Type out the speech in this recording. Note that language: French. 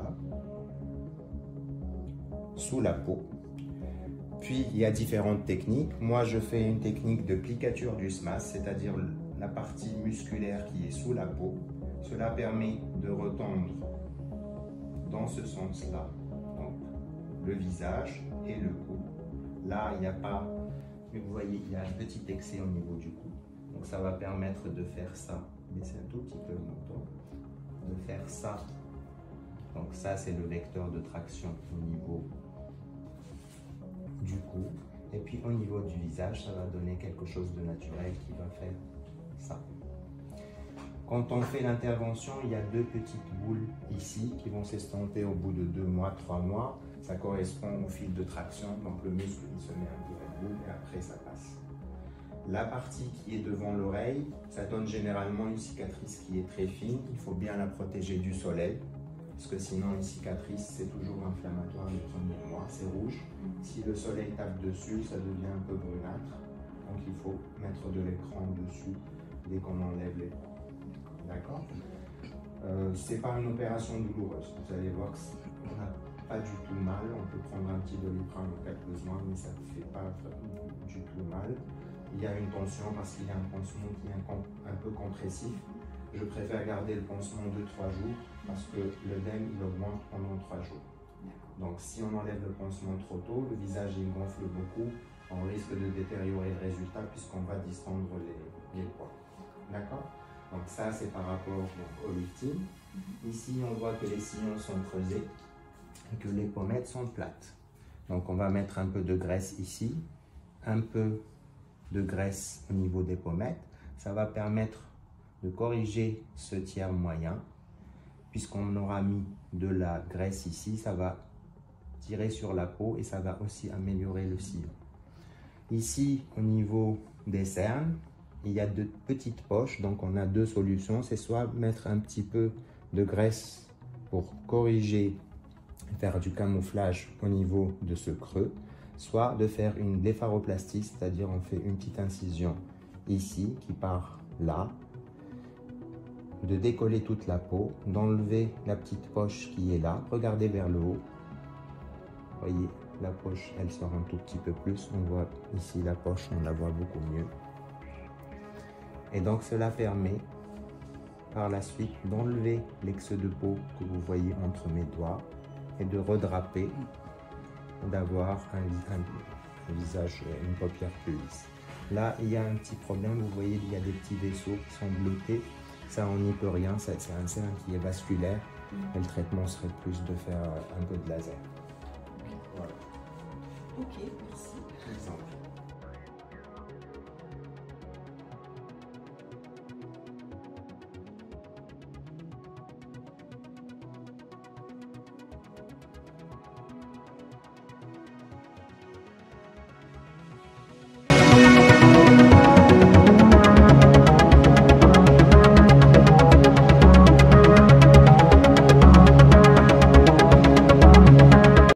là, sous la peau. Puis il y a différentes techniques. Moi je fais une technique de plicature du SMAS, c'est-à-dire la partie musculaire qui est sous la peau. Cela permet de retendre dans ce sens-là, donc le visage et le cou. Là il n'y a pas, mais vous voyez, il y a un petit excès au niveau du cou. Donc ça va permettre de faire ça, baisser un tout petit peu le menton, de faire ça. Donc ça c'est le vecteur de traction au niveau du cou. Et puis au niveau du visage, ça va donner quelque chose de naturel qui va faire ça. Quand on fait l'intervention, il y a deux petites boules ici qui vont s'estomper au bout de 2 mois, 3 mois. Ça correspond au fil de traction, donc le muscle il se met un peu à boule et après ça passe. La partie qui est devant l'oreille, ça donne généralement une cicatrice qui est très fine. Il faut bien la protéger du soleil, parce que sinon une cicatrice c'est toujours inflammatoire les premiers mois, c'est rouge. Si le soleil tape dessus, ça devient un peu brunâtre. Donc il faut mettre de l'écran dessus dès qu'on enlève les points. D'accord. C'est pas une opération douloureuse. Vous allez voir qu'on n'a pas du tout mal. On peut prendre un petit Doliprane en cas de besoin, mais ça ne fait pas du tout mal. Il y a une tension parce qu'il y a un pansement qui est un peu compressif. Je préfère garder le pansement 2-3 jours parce que l'œdème il augmente pendant 3 jours. Donc si on enlève le pansement trop tôt, le visage il gonfle beaucoup, on risque de détériorer le résultat puisqu'on va distendre les poids. D'accord? Donc ça c'est par rapport au lifting. Ici on voit que les sillons sont creusés et que les pommettes sont plates. Donc on va mettre un peu de graisse ici, un peu de graisse au niveau des pommettes. Ça va permettre de corriger ce tiers moyen. Puisqu'on aura mis de la graisse ici, ça va tirer sur la peau et ça va aussi améliorer le sillon. Ici, au niveau des cernes, il y a de petites poches, donc on a deux solutions. C'est soit mettre un petit peu de graisse pour corriger, faire du camouflage au niveau de ce creux, soit de faire une blépharoplastie, c'est-à-dire on fait une petite incision ici qui part là, de décoller toute la peau, d'enlever la petite poche qui est là, regardez vers le haut. Vous voyez, la poche, elle sort un tout petit peu plus. On voit ici la poche, on la voit beaucoup mieux. Et donc cela permet par la suite d'enlever l'excès de peau que vous voyez entre mes doigts et de redraper, d'avoir un visage, une paupière plus lisse. Là, il y a un petit problème, vous voyez, il y a des petits vaisseaux qui sont bleutés. Ça, on n'y peut rien, c'est un sein qui est vasculaire. Et le traitement serait plus de faire un peu de laser. Voilà. Ok, merci.